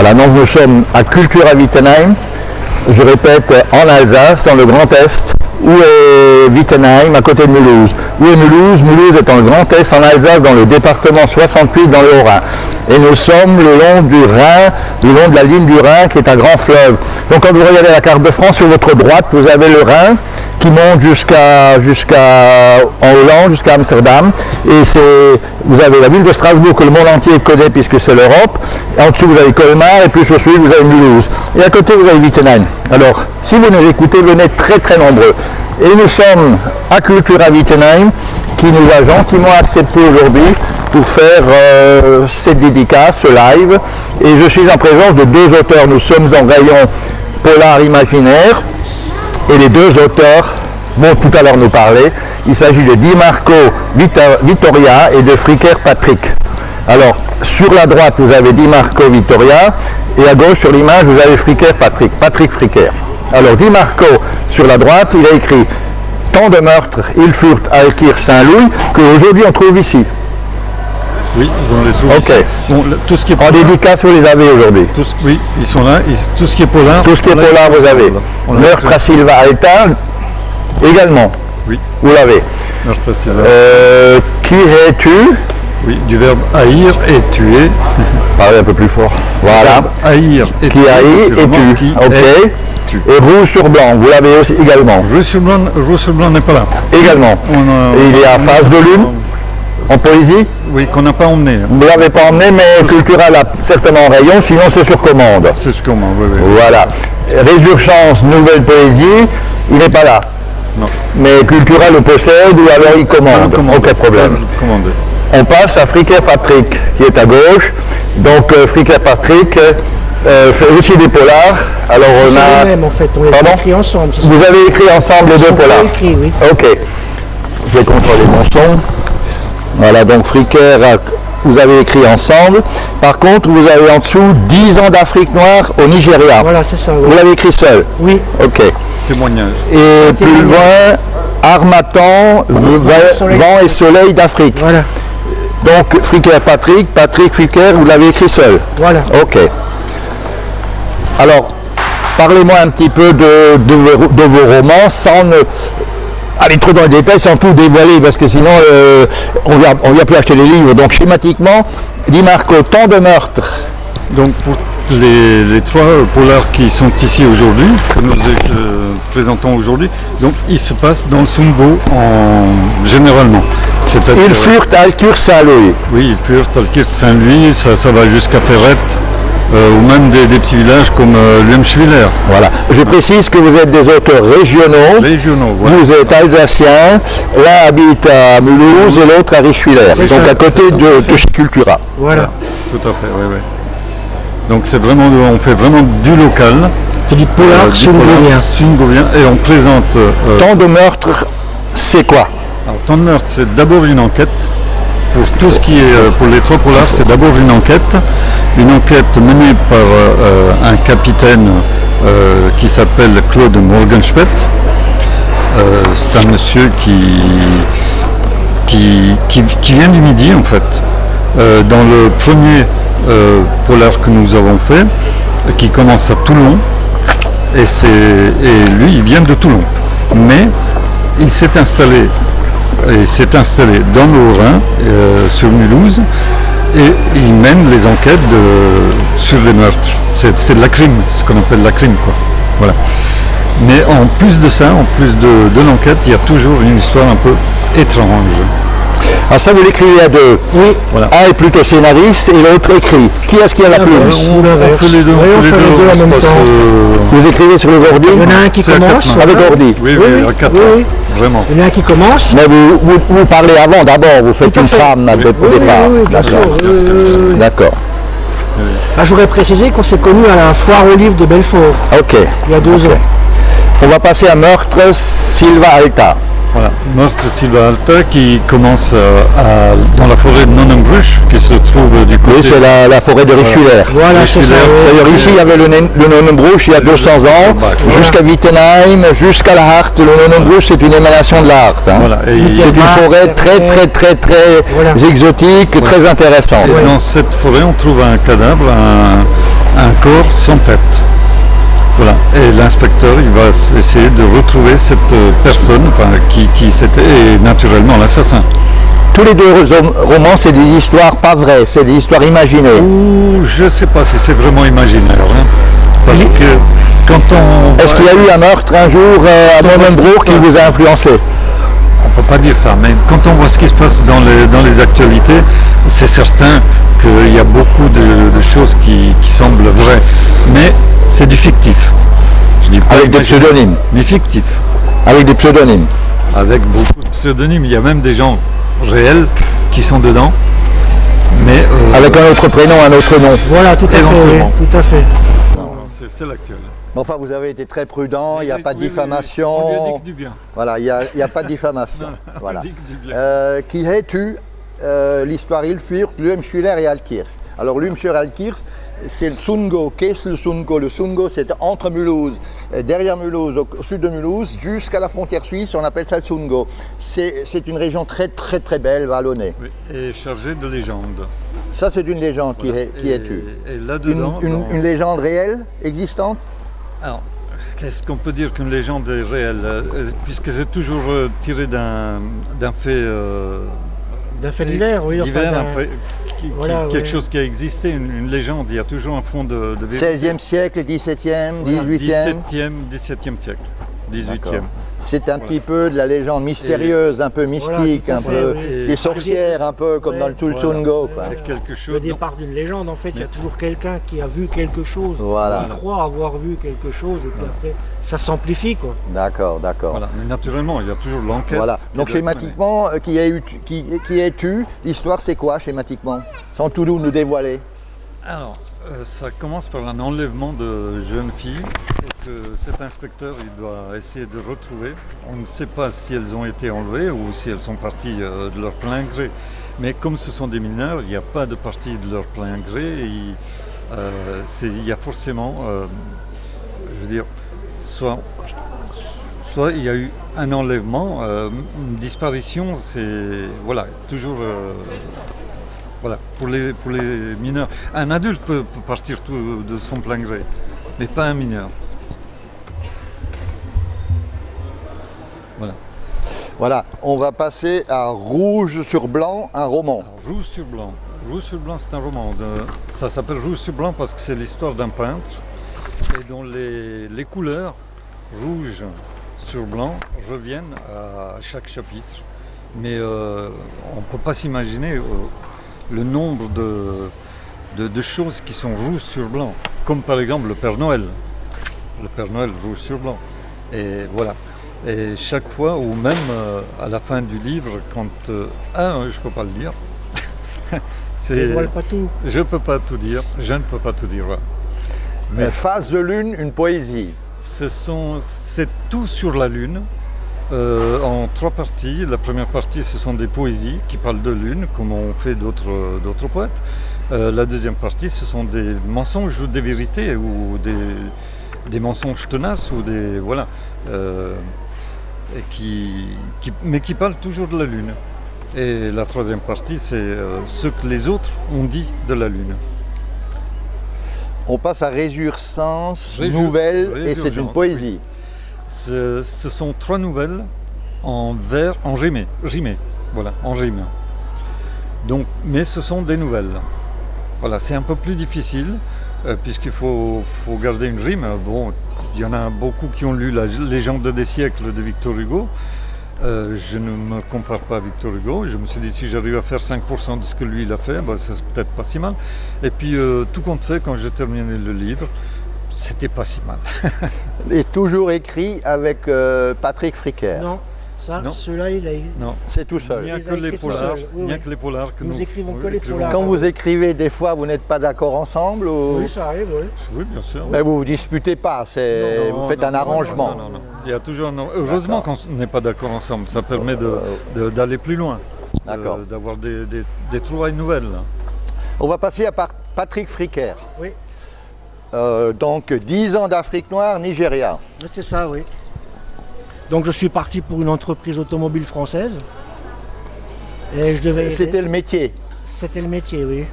Voilà, donc nous sommes à Cultura Wittenheim, je répète, en Alsace, dans le Grand Est. Où est Wittenheim, à côté de Mulhouse? Où est Mulhouse? Mulhouse est dans le Grand Est, en Alsace, dans le département 68, dans le Haut-Rhin. Et nous sommes le long du Rhin, le long de la ligne du Rhin, qui est un grand fleuve. Donc quand vous regardez la carte de France, sur votre droite, vous avez le Rhin, qui monte jusqu'à en Hollande, jusqu'à Amsterdam. Et vous avez la ville de Strasbourg, que le monde entier connaît, puisque c'est l'Europe. En dessous, vous avez Colmar, et plus au sud, vous avez Mulhouse. Et à côté, vous avez Wittenheim. Alors, si vous nous écoutez, venez très très nombreux. Et nous sommes à Cultura Wittenheim, qui nous a gentiment accepté aujourd'hui pour faire cette dédicace, ce live. Et je suis en présence de deux auteurs. Nous sommes en rayon polar imaginaire. Et les deux auteurs vont tout à l'heure nous parler. Il s'agit de Di Marco Vittoria et de Fricker Patrick. Alors, sur la droite, vous avez Di Marco Vittoria, et à gauche, sur l'image, vous avez Fricker Patrick, Patrick Fricker. Alors, Di Marco, sur la droite, il a écrit « Tant de meurtres, il furent Alkirch Saint-Louis » qu'aujourd'hui on trouve ici. Oui, on les trouve ici. Bon, tout ce qui est en dédicace, vous les avez aujourd'hui. Oui, ils sont là. Tout ce qui est polar. Tout ce qui est polar, vous avez. Meurtre à Silva Alta, également. Oui. Vous l'avez. Meurtre à Silva. Qui es-tu? Oui, du verbe haïr et tuer. Parlez un peu plus fort. Voilà. Haïr et qui haït et tue. Ok. Et rouge sur blanc, vous l'avez aussi également. Rouge sur blanc n'est pas là. Également. Il est à face de lune. En poésie? Oui, qu'on n'a pas emmené. Vous ne l'avez pas emmené, mais Cultura l'a certainement en rayon, sinon c'est sur commande. C'est sur commande, oui, oui. Voilà. Résurgence, nouvelle poésie, il n'est pas là. Non. Mais Cultura le possède ou alors il commande. Aucun problème. On passe à Fricker Patrick, qui est à gauche. Donc Fricker Patrick fait aussi des polars. Alors on a... même en fait, on les a écrit ensemble. Vous avez écrit ensemble les deux polars? Écrit, oui. Ok. Je vais contrôler mon son. Voilà, donc Fricker, vous avez écrit ensemble. Par contre, vous avez en dessous 10 ans d'Afrique noire au Nigeria. Voilà, c'est ça. Oui. Vous l'avez écrit seul? Oui. Ok. Témoignage. Et plus loin, Harmattan, vent et soleil d'Afrique. Voilà. Donc, Fricker Patrick, Patrick Fricker, vous l'avez écrit seul? Voilà. Ok. Alors, parlez-moi un petit peu de vos romans sans aller trop dans les détails, sans tout dévoiler, parce que sinon on vient plus acheter les livres. Donc schématiquement, Di Marco, tant de meurtres. Donc pour les trois polars qui sont ici aujourd'hui, que nous présentons aujourd'hui, donc ils se passent dans le Sumbo généralement. Ils furent Alkirch Saint-Louis. Oui, ils furent Alkirch Saint-Louis, ça va jusqu'à Ferrette. Ou même des petits villages comme Lüemschwiller. Voilà. Je précise que vous êtes des auteurs régionaux. Voilà. Vous êtes alsaciens. L'un habite à Mulhouse et l'autre à Richwiller. Donc à côté de chez Cultura. Voilà. Tout à fait, oui. Donc c'est vraiment, on fait vraiment du local. C'est du polar sungovien. Et on présente... Tant de meurtres, c'est quoi? Alors, tant de meurtres, c'est d'abord une enquête. Pour tout ce qui est pour les trois polars, c'est d'abord une enquête menée par un capitaine qui s'appelle Claude Morgenspett. C'est un monsieur qui vient du Midi en fait. Dans le premier polar que nous avons fait, qui commence à Toulon, et lui il vient de Toulon, mais il s'est installé dans le Haut-Rhin, sur Mulhouse, et il mène les enquêtes sur les meurtres. C'est de la crime, ce qu'on appelle la crime, quoi. Voilà. Mais en plus de ça, en plus de l'enquête, il y a toujours une histoire un peu étrange. Alors ça, vous l'écrivez à deux. Oui. Voilà. Un est plutôt scénariste et l'autre écrit. Qui est-ce qui a la plume? On fait les deux, en même temps. Vous écrivez sur les ordi? Il y en a un qui commence. Avec ordi? Oui, à quatre. Vraiment. Il y en a un qui commence. Mais vous parlez avant, d'abord, vous faites une trame au départ. D'accord. Je voudrais préciser qu'on s'est connus à la foire aux livres de Belfort. Ok. Il y a 2 ans. On va passer à Meurtre Silva Alta. Voilà, Meurtre Silva Alta qui commence dans la forêt de Nonnenbruch qui se trouve du côté... Oui, c'est la forêt de Richwiller. Voilà, c'est ça. D'ailleurs, ici, il y avait le Nonnenbruch il y a 200 ans, jusqu'à Wittenheim, jusqu'à la Hart. Le Nonnenbruch, c'est une émanation de la Hart. Hein. Voilà, c'est une forêt très exotique, très intéressante. Et dans cette forêt, on trouve un cadavre, un corps sans tête. Voilà. Et l'inspecteur, il va essayer de retrouver cette personne qui c'était naturellement l'assassin. Tous les deux romans, c'est des histoires pas vraies, c'est des histoires imaginées. Ou je ne sais pas si c'est vraiment imaginaire. Hein, parce que quand on... Est-ce qu'il y a eu un meurtre un jour à Nonnenbroek qui vous a influencé? On ne peut pas dire ça, mais quand on voit ce qui se passe dans les actualités, c'est certain qu'il y a beaucoup de choses qui semblent vraies. Mais c'est du fictif. Je dis pas avec des pseudonymes. Mais fictif. Avec des pseudonymes. Avec beaucoup de pseudonymes. Il y a même des gens réels qui sont dedans. Mais avec un autre prénom, un autre nom. Voilà, tout à fait. Oui, tout à fait. C'est l'actuel. Enfin, vous avez été très prudent, il n'y a pas de diffamation. On lui a dit que du bien. Voilà, il n'y a pas de diffamation. Voilà. Qui es-tu l'histoire il führt Lübmüller et Altkirch. Alors Lübmüller et Altkirch, c'est le Sundgau. Qu'est-ce le Sundgau? Le Sundgau, c'est entre Mulhouse, derrière Mulhouse, au sud de Mulhouse, jusqu'à la frontière suisse, on appelle ça le Sundgau. C'est une région très très très belle, vallonnée. Oui, et chargée de légendes. Ça, c'est une légende. Voilà. Qui es-tu? Et là-dedans, une légende réelle, existante? Alors, qu'est-ce qu'on peut dire qu'une légende est réelle? Puisque c'est toujours tiré d'un fait... d'un fait divers, oui. Quelque chose qui a existé, une légende, il y a toujours un fond de vérité. 16e siècle, 17e, 18e 17e siècle, 18e. C'est un petit peu de la légende mystérieuse, un peu mystique, un peu des sorcières, un peu comme dans le Sundgau. Le départ d'une légende, en fait, il y a toujours quelqu'un qui a vu quelque chose, qui croit avoir vu quelque chose, et puis après, ça s'amplifie, quoi. D'accord. Voilà. Mais naturellement, il y a toujours l'enquête. Voilà. Donc schématiquement, qui es-tu? L'histoire, c'est quoi schématiquement? Sans tout nous dévoiler. Alors, ça commence par un enlèvement de jeunes filles et que cet inspecteur il doit essayer de retrouver. On ne sait pas si elles ont été enlevées ou si elles sont parties de leur plein gré. Mais comme ce sont des mineurs, il n'y a pas de partie de leur plein gré. Il y a forcément, je veux dire, soit il y a eu un enlèvement, une disparition, c'est toujours. Voilà, pour les mineurs. Un adulte peut partir de son plein gré, mais pas un mineur. Voilà, on va passer à Rouge sur blanc, un roman. Alors, Rouge sur blanc. Rouge sur blanc, c'est un roman. Ça s'appelle Rouge sur blanc parce que c'est l'histoire d'un peintre et dont les couleurs rouge sur blanc reviennent à chaque chapitre. Mais on ne peut pas s'imaginer le nombre de choses qui sont rouges sur blanc, comme par exemple le Père Noël. Le Père Noël rouge sur blanc. Et voilà. Et chaque fois, ou même à la fin du livre, quand... je ne peux pas le dire. Dévoile pas tout. Je ne peux pas tout dire, je ne peux pas tout dire. Ouais. Mais Face de lune, une poésie. C'est tout sur la lune. En 3 parties. La première partie, ce sont des poésies qui parlent de lune, comme ont fait d'autres poètes. La deuxième partie, ce sont des mensonges ou des vérités, ou des mensonges tenaces, ou des... Voilà. Mais qui parlent toujours de la lune. Et la troisième partie, c'est ce que les autres ont dit de la lune. On passe à Résurgence, nouvelle, et c'est une poésie. Oui. Ce sont 3 nouvelles en vers, en rimé, voilà, en rime. Donc, mais ce sont des nouvelles. Voilà, c'est un peu plus difficile puisqu'il faut garder une rime. Bon, il y en a beaucoup qui ont lu La légende des siècles de Victor Hugo. Je ne me compare pas à Victor Hugo. Je me suis dit si j'arrive à faire 5% de ce que lui il a fait, c'est peut-être pas si mal. Et puis tout compte fait, quand j'ai terminé le livre, c'était pas si mal. Et toujours écrit avec Patrick Fricker. Non, celui-là, il a... Non, c'est tout seul. Il n'y a que les polars. Que nous écrivons que les polars. Quand vous écrivez, des fois, vous n'êtes pas d'accord ensemble ou... Oui, ça arrive, oui. Oui, bien sûr. Mais vous ne disputez pas, vous faites un arrangement. Non. Il y a toujours heureusement qu'on n'est pas d'accord ensemble, ça permet d'aller plus loin, d'avoir des trouvailles nouvelles. On va passer à Patrick Fricker. Oui. Donc 10 ans d'Afrique noire, Nigeria. C'est ça, oui. Donc je suis parti pour une entreprise automobile française. Et je devais... C'était le métier. C'était le métier, oui.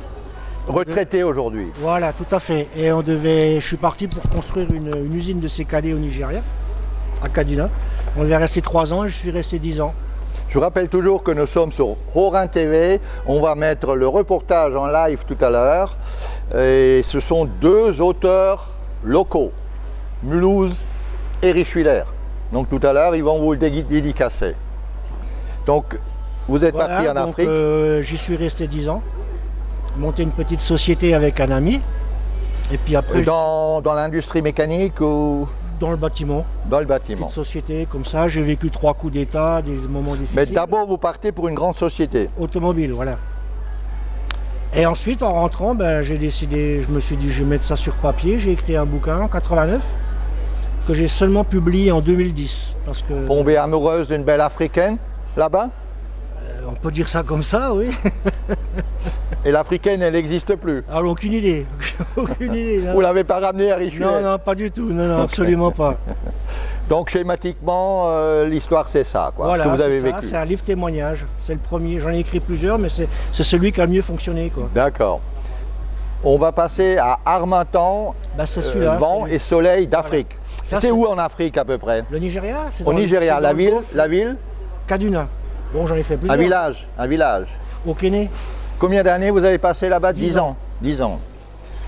retraité aujourd'hui. Voilà, tout à fait. Et je suis parti pour construire une usine de CKD au Nigeria, à Kaduna. On devait rester 3 ans et je suis resté 10 ans. Je vous rappelle toujours que nous sommes sur Rorin TV. On va mettre le reportage en live tout à l'heure. Et ce sont 2 auteurs locaux, Mulhouse et Richwiller. Donc tout à l'heure, ils vont vous le dédicacer. Donc, vous êtes parti en Afrique. J'y suis resté 10 ans. Monté une petite société avec un ami. Et puis après. Dans l'industrie mécanique ou dans le bâtiment. Dans le bâtiment. Petite société comme ça. J'ai vécu 3 coups d'État, des moments difficiles. Mais d'abord, vous partez pour une grande société. Automobile, voilà. Et ensuite, en rentrant, j'ai décidé, je me suis dit, je vais mettre ça sur papier. J'ai écrit un bouquin en 89 que j'ai seulement publié en 2010. Parce que, tombée amoureuse d'une belle africaine là-bas? On peut dire ça comme ça, oui. Et l'africaine, elle n'existe plus? Alors, aucune idée. Aucune idée. Vous ne l'avez pas ramenée à Richwiller? Non, non, pas du tout. Non, non, absolument pas. Donc, schématiquement, l'histoire, c'est ça, quoi, voilà, ce que vous avez vécu. C'est un livre témoignage. C'est le premier. J'en ai écrit plusieurs, mais c'est celui qui a le mieux fonctionné, quoi. D'accord. On va passer à Harmattan, vent et soleil d'Afrique. Voilà. C'est où en Afrique, à peu près? Le Nigeria. Au Nigeria, la ville? Kaduna. Bon, j'en ai fait plusieurs. Un village. Au Kenya. Combien d'années vous avez passé là-bas? 10 ans. 10 ans.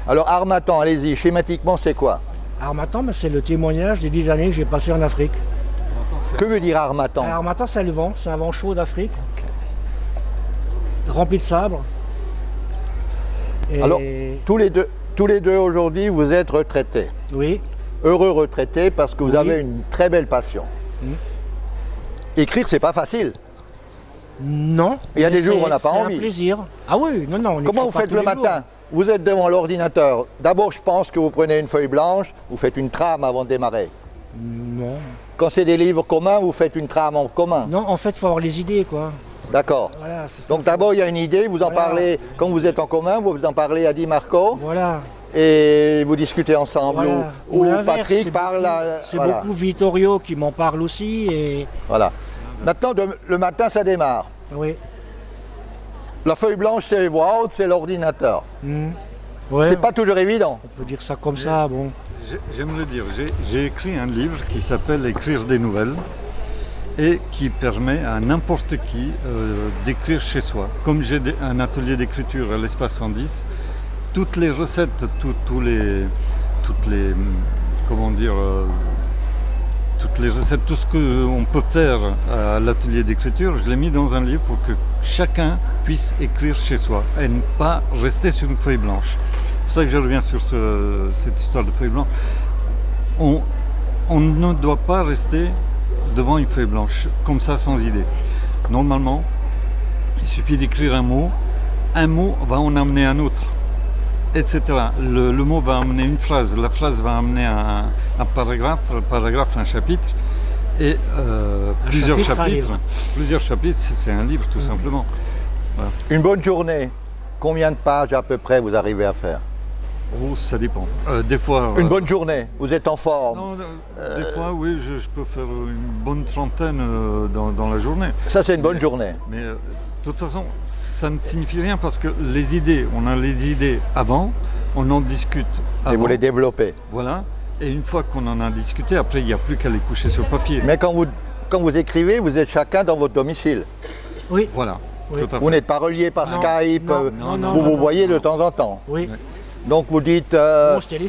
Alors Harmattan, allez-y, schématiquement, c'est quoi? Harmattan, c'est le témoignage des 10 années que j'ai passées en Afrique. Que veut dire Harmattan? Harmattan, c'est le vent, c'est un vent chaud d'Afrique, rempli de sable. Et alors, tous les deux aujourd'hui, vous êtes retraités. Oui. Heureux retraités parce que vous avez une très belle passion. Écrire, c'est pas facile. Non. Il y a des jours où on n'a pas envie. C'est un plaisir. Ah oui, non, non. Comment vous faites le matin? Vous êtes devant l'ordinateur. D'abord, je pense que vous prenez une feuille blanche, vous faites une trame avant de démarrer. Non. Quand c'est des livres communs, vous faites une trame en commun. Non, en fait, il faut avoir les idées, quoi. D'accord. Voilà, donc d'abord, il y a une idée, vous en parlez, quand vous êtes en commun, vous en parlez à Di Marco. Voilà. Et vous discutez ensemble. Voilà. Ou Patrick parle à... C'est beaucoup Vittorio qui m'en parle aussi. Et... Voilà. Maintenant, le matin, ça démarre. Oui. La feuille blanche, c'est les voix hautes, c'est l'ordinateur. Ouais, c'est pas toujours évident. On peut dire ça comme ça, bon. J'aime le dire. J'ai écrit un livre qui s'appelle Écrire des nouvelles et qui permet à n'importe qui d'écrire chez soi. Comme j'ai un atelier d'écriture à l'Espace 110, toutes les recettes, toutes les recettes, tout ce qu'on peut faire à l'atelier d'écriture, je l'ai mis dans un livre pour que chacun puisse écrire chez soi et ne pas rester sur une feuille blanche. C'est pour ça que je reviens sur cette histoire de feuille blanche. On ne doit pas rester devant une feuille blanche, comme ça, sans idée. Normalement, il suffit d'écrire un mot va en amener un autre, etc. Le mot va amener une phrase, la phrase va amener un paragraphe, le paragraphe un chapitre, et plusieurs chapitres, c'est un livre tout simplement. Voilà. Une bonne journée, combien de pages à peu près vous arrivez à faire? Oh, ça dépend. Des fois... Une bonne journée, vous êtes en forme? Non, des fois, oui, je peux faire une bonne trentaine dans la journée. Ça, c'est une bonne journée. Mais de toute façon, ça ne signifie rien parce que les idées, on a les idées avant, on en discute avant. Et vous les développez. Voilà. Et une fois qu'on en a discuté, après, il n'y a plus qu'à les coucher sur papier. Mais quand vous écrivez, vous êtes chacun dans votre domicile. Oui. Voilà. Oui. Tout à fait. Vous n'êtes pas reliés par Skype, vous vous voyez de temps en temps. Oui. Donc vous dites,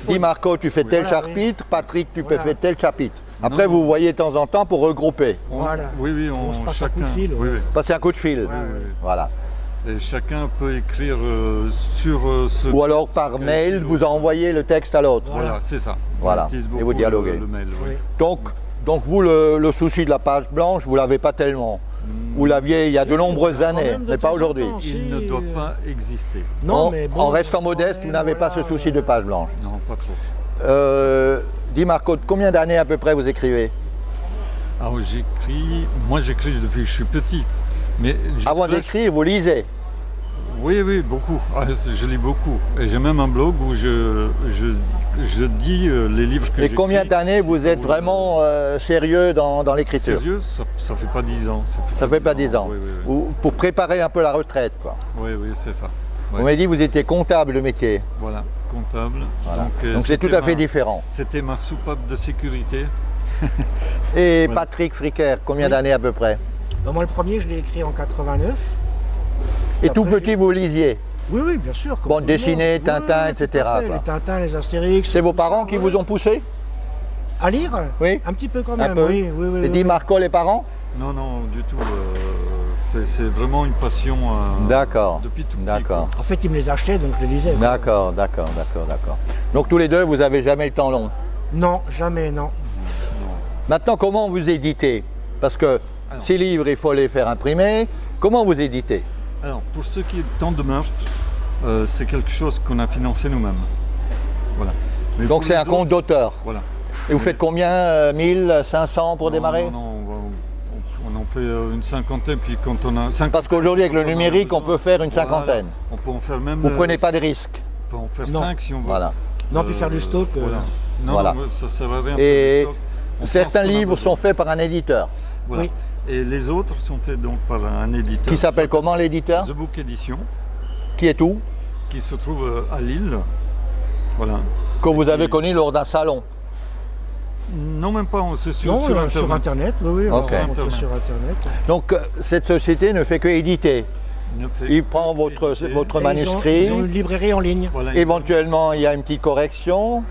Di Marco, tu fais tel chapitre, Patrick, tu peux faire tel chapitre. Après, vous voyez de temps en temps pour regrouper. Voilà. Oui, on se passe chacun. Un coup de fil. Passer un coup de fil. Voilà. Et chacun peut écrire sur ce... Ou alors par mail, vous envoyez le texte à l'autre. Voilà, c'est ça. Voilà. Et vous dialoguez. Le mail, oui. Donc vous, le souci de la page blanche, vous ne l'avez pas tellement. Vous l'aviez il y a de nombreuses années, mais pas aujourd'hui. Il ne doit pas exister. Non, mais bon, en restant modeste, vous n'avez pas ce souci de page blanche. Non, pas trop. Di Marco, combien d'années à peu près vous écrivez? Alors moi j'écris depuis que je suis petit. Mais avant d'écrire, vous lisez? Oui, beaucoup. Je lis beaucoup. Et j'ai même un blog où je dis les livres que j'écris. Et combien d'années vous êtes vraiment sérieux dans l'écriture? Sérieux, ça fait pas 10 ans. Ça fait pas 10 ans. Oui. Pour préparer un peu la retraite, quoi. Oui, c'est ça. Vous m'avez dit que vous étiez comptable de métier. Voilà, comptable. Voilà. Donc, Donc c'est tout c'était à fait différent. C'était ma soupape de sécurité. Et Voilà. Patrick Fricker, combien Oui. d'années à peu près? Ben, moi, le premier, je l'ai écrit en 89. Et tout après, petit, vous lisiez? Oui, oui, bien sûr. comme Bande tout le monde. dessinée, Tintin, tout à etc., fait, quoi. Les Tintins, les Astérix. C'est vos parents qui Ouais. vous ont poussé? À lire? Oui. Un petit peu quand Un même, peu. oui. oui, oui, Et oui, dit oui. Marco, les parents? Non, non, du tout. C'est vraiment une passion D'accord. depuis tout petit. D'accord. En fait, ils me les achetaient, donc je les lisais. quoi. D'accord. Donc tous les deux, vous n'avez jamais le temps long. Non, jamais, non. Maintenant, comment vous éditez? Parce que ces livres, il faut les faire imprimer. Comment vous éditez? Alors, pour ce qui est de Temps de meurtre, c'est quelque chose qu'on a financé nous-mêmes. Voilà. Mais Donc pour c'est les un compte autres, d'auteur. Voilà. Et vous faites combien? 1500 pour Non, démarrer? Non, non, on en fait une cinquantaine, puis quand on a... Parce qu'aujourd'hui, avec le quand on en a numérique, on besoin, peut faire une voilà, cinquantaine. on peut en faire même... Vous ne prenez pas de risques. On peut en faire Non. 5 si on veut. Voilà. Non, puis faire du stock, Voilà. Non, voilà. non, ça sert à rien. de Et faire du stock. On prend certains ce qu'on a livres besoin. sont faits par un éditeur. Voilà. Oui. Et les autres sont faits donc par un éditeur. Qui s'appelle comment l'éditeur? The Book Edition, Qui est où? qui se trouve à Lille. Voilà. Que vous avez connu lors d'un salon. Non, même pas, c'est sur, Non, sur sur Internet. Internet, oui, on Ok. va montrer sur Internet. Donc cette société ne fait que éditer. Ne fait Il prend que votre éditer. votre Et manuscrit. Ils ont une librairie en ligne. Voilà, Éventuellement, il y a une petite correction,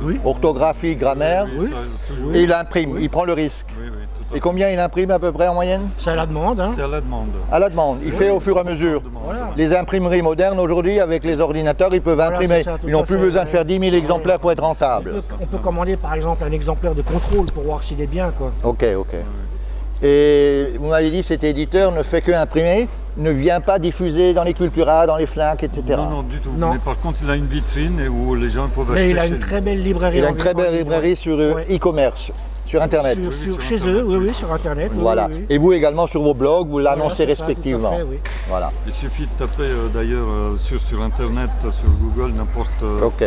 Oui. orthographie, grammaire. Oui. ça, toujours. Et il imprime, il prend le risque. Oui, oui, tout à Et combien il imprime à peu près en moyenne? C'est à la demande. Hein. fait. C'est à la demande. À la demande. Il fait au fur et à mesure. Voilà. Les imprimeries modernes aujourd'hui, avec les ordinateurs, ils peuvent Voilà, imprimer. c'est ça, tout Ils n'ont à plus fait, besoin de ouais. faire 10 000 exemplaires pour être rentables. On peut commander par exemple un exemplaire de contrôle pour voir s'il est bien. Quoi. Ok. Et vous m'avez dit cet éditeur ne fait que imprimer, ne vient pas diffuser dans les Cultura, dans les Fnac, etc. Non, non, du tout. Non. Mais par contre, il a une vitrine et où les gens peuvent acheter Mais il a chez une lui. très belle librairie. Il a en une très belle ligne, librairie ouais. sur Ouais. e-commerce, sur Internet. Sur sur chez Internet, eux, oui, oui. sur Internet. oui, Voilà. oui, oui. Et vous également sur vos blogs, vous l'annoncez Voilà, c'est ça, respectivement. tout à fait, oui. Voilà. Il suffit de taper d'ailleurs sur Internet, sur Google, n'importe Ok.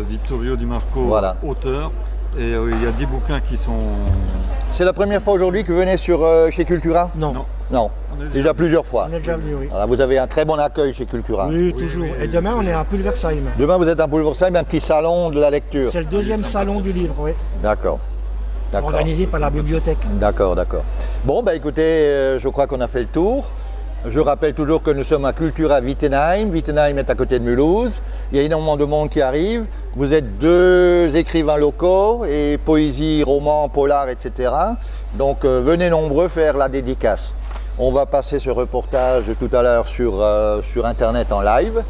Vittorio Di Marco, Voilà. auteur. Et il y a 10 bouquins qui sont... C'est la première fois aujourd'hui que vous venez chez Cultura? Non, Non. Non. On est Déjà plusieurs fois. on est déjà venu, oui. Voilà, vous avez un très bon accueil chez Cultura. Oui, toujours. oui, Et demain, on toujours. est à Pulversheim. Demain, vous êtes à Pulversheim, un petit salon de la lecture. C'est le deuxième salon du livre, oui. D'accord. D'accord. Organisé par la bibliothèque. D'accord. Bon, bah écoutez, je crois qu'on a fait le tour. Je rappelle toujours que nous sommes à Cultura Wittenheim. Wittenheim est à côté de Mulhouse. Il y a énormément de monde qui arrive. Vous êtes deux écrivains locaux, et poésie, roman, polar, etc. Donc venez nombreux faire la dédicace. On va passer ce reportage tout à l'heure sur Internet en live.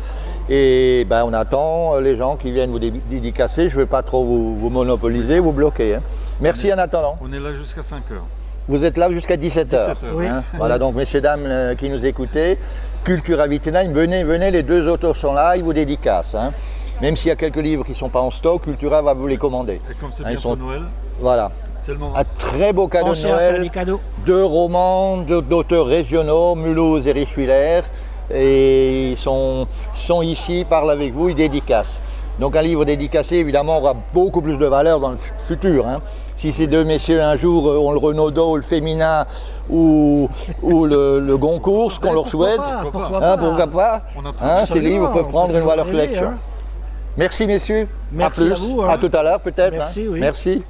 Et ben, on attend les gens qui viennent vous dédicacer. Je ne veux pas trop vous monopoliser, vous bloquer. Hein. Merci en attendant. On est là jusqu'à 5 heures. Vous êtes là jusqu'à 17h. 17 heures. Oui. Voilà, donc messieurs, dames qui nous écoutez, Cultura Wittenheim, venez, les deux auteurs sont là, ils vous dédicacent. Hein. Même s'il y a quelques livres qui ne sont pas en stock, Cultura va vous les commander. Et comme c'est Hein, ils bientôt sont- Noël, Voilà, c'est le moment. un très beau cadeau Pensez de à faire Noël, des cadeaux. deux romans d'auteurs régionaux, Mulhouse et Richwiller, et ils sont ici, parlent avec vous, ils dédicacent. Donc un livre dédicacé, évidemment, aura beaucoup plus de valeur dans le futur. Hein. Si ces deux messieurs, un jour, ont le Renaudot, le Féminin ou le Goncourt, ce qu'on leur souhaite, Pourquoi hein, pas. pourquoi pas, On a tout hein, ces Absolument, livres peuvent on prendre peut une valeur toujours rêver, collection. hein. Merci messieurs, Merci à plus, à vous, hein. à tout à l'heure peut-être. Merci, hein. oui. Merci.